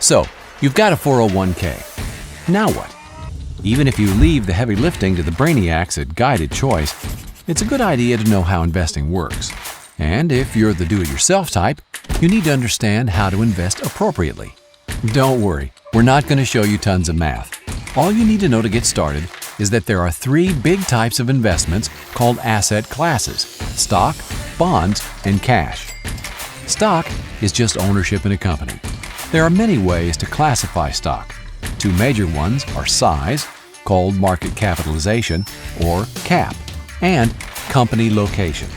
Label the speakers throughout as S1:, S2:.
S1: So, you've got a 401k. Now what? Even if you leave the heavy lifting to the brainiacs at Guided Choice, it's a good idea to know how investing works. And if you're the do-it-yourself type, you need to understand how to invest appropriately. Don't worry, we're not going to show you tons of math. All you need to know to get started is that there are three big types of investments called asset classes: stock, bonds, and cash. Stock is just ownership in a company. There are many ways to classify stock. Two major ones are size, called market capitalization, or cap, and company location.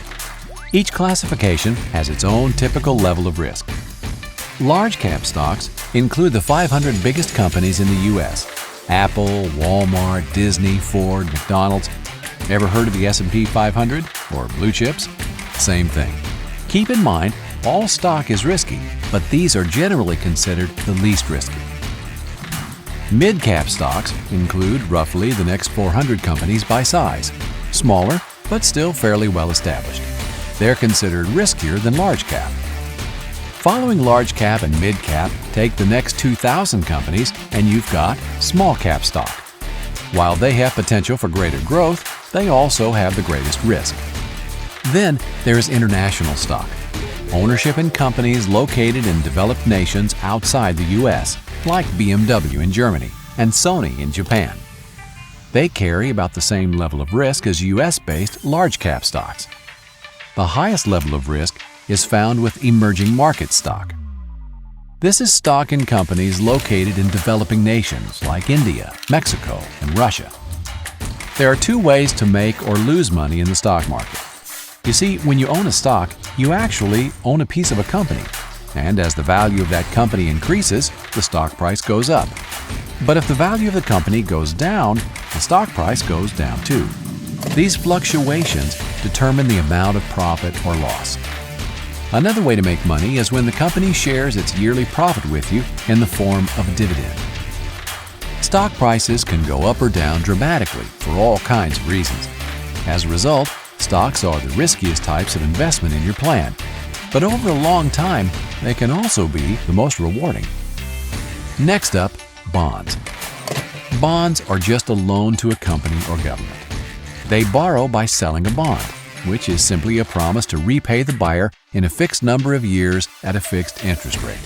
S1: Each classification has its own typical level of risk. Large cap stocks include the 500 biggest companies in the U.S. Apple, Walmart, Disney, Ford, McDonald's. Ever heard of the S&P 500 or blue chips? Same thing. Keep in mind, all stock is risky, but these are generally considered the least risky. Mid-cap stocks include roughly the next 400 companies by size, smaller but still fairly well established. They're considered riskier than large cap. Following large cap and mid cap, take the next 2,000 companies and you've got small cap stock. While they have potential for greater growth, they also have the greatest risk. Then there's international stock. Ownership in companies located in developed nations outside the U.S., like BMW in Germany and Sony in Japan. They carry about the same level of risk as U.S.-based large cap stocks. The highest level of risk is found with emerging market stock. This is stock in companies located in developing nations like India, Mexico, and Russia. There are two ways to make or lose money in the stock market. You see, when you own a stock, you actually own a piece of a company, and as the value of that company increases, the stock price goes up. But if the value of the company goes down, the stock price goes down too. These fluctuations determine the amount of profit or loss. Another way to make money is when the company shares its yearly profit with you in the form of a dividend. Stock prices can go up or down dramatically for all kinds of reasons. As a result, stocks are the riskiest types of investment in your plan, but over a long time, they can also be the most rewarding. Next up, bonds. Bonds are just a loan to a company or government. They borrow by selling a bond, which is simply a promise to repay the buyer in a fixed number of years at a fixed interest rate.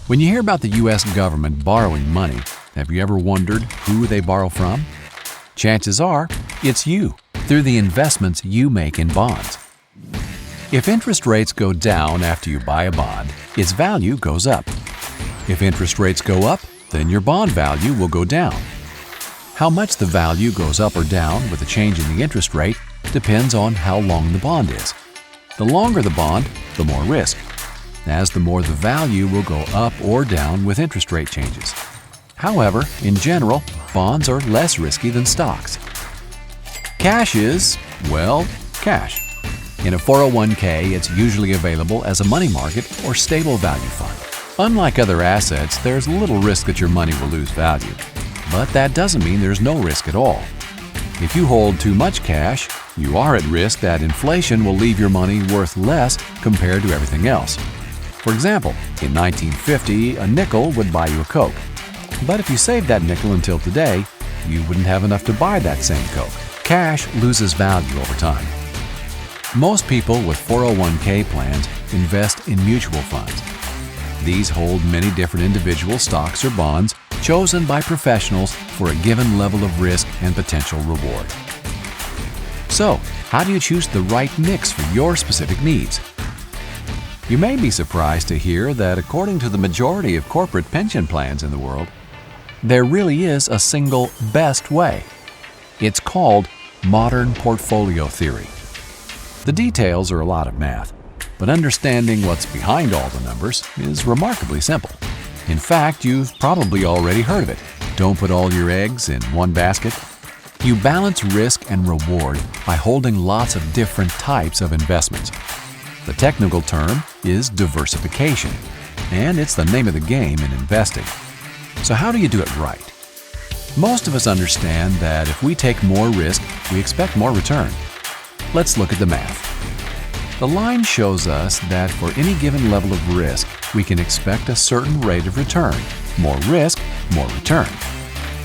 S1: When you hear about the U.S. government borrowing money, have you ever wondered who they borrow from? Chances are, it's you, through the investments you make in bonds. If interest rates go down after you buy a bond, its value goes up. If interest rates go up, then your bond value will go down. How much the value goes up or down with a change in the interest rate depends on how long the bond is. The longer the bond, the more risk, as the more the value will go up or down with interest rate changes. However, in general, bonds are less risky than stocks. Cash is, well, cash. In a 401k, it's usually available as a money market or stable value fund. Unlike other assets, there's little risk that your money will lose value. But that doesn't mean there's no risk at all. If you hold too much cash, you are at risk that inflation will leave your money worth less compared to everything else. For example, in 1950, a nickel would buy you a Coke. But if you saved that nickel until today, you wouldn't have enough to buy that same Coke. Cash loses value over time. Most people with 401k plans invest in mutual funds. These hold many different individual stocks or bonds chosen by professionals for a given level of risk and potential reward. So, how do you choose the right mix for your specific needs? You may be surprised to hear that according to the majority of corporate pension plans in the world, there really is a single best way. It's called modern portfolio theory. The details are a lot of math, but understanding what's behind all the numbers is remarkably simple. In fact, you've probably already heard of it. Don't put all your eggs in one basket. You balance risk and reward by holding lots of different types of investments. The technical term is diversification, and it's the name of the game in investing. So how do you do it right? Most of us understand that if we take more risk, we expect more return. Let's look at the math. The line shows us that for any given level of risk, we can expect a certain rate of return, More risk, more return.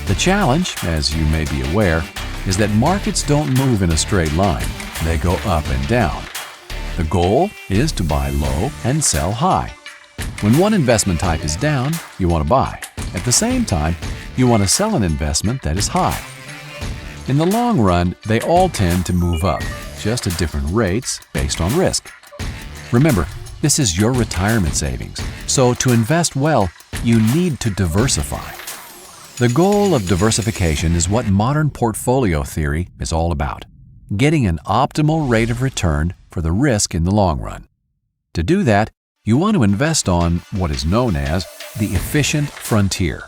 S1: The challenge, as you may be aware, is that markets don't move in a straight line. They go up and down. The goal is to buy low and sell high. When one investment type is down, you want to buy. At the same time, you want to sell an investment that is high. In the long run, they all tend to move up, just at different rates based on risk. Remember, this is your retirement savings, so to invest well, you need to diversify. The goal of diversification is what modern portfolio theory is all about, getting an optimal rate of return for the risk in the long run. To do that, you want to invest on what is known as the efficient frontier.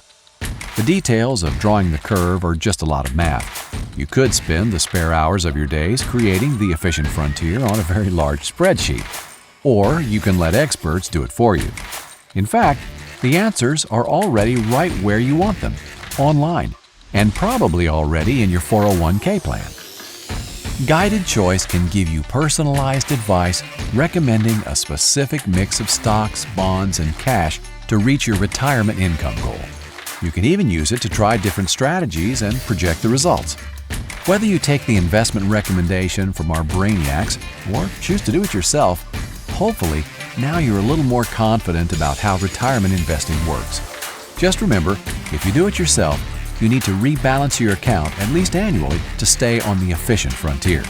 S1: The details of drawing the curve are just a lot of math. You could spend the spare hours of your days creating the efficient frontier on a very large spreadsheet, or you can let experts do it for you. In fact, the answers are already right where you want them, online, and probably already in your 401k plan. Guided Choice can give you personalized advice recommending a specific mix of stocks, bonds, and cash to reach your retirement income goal. You can even use it to try different strategies and project the results. Whether you take the investment recommendation from our brainiacs or choose to do it yourself, hopefully now you're a little more confident about how retirement investing works. Just remember, if you do it yourself, you need to rebalance your account at least annually to stay on the efficient frontier.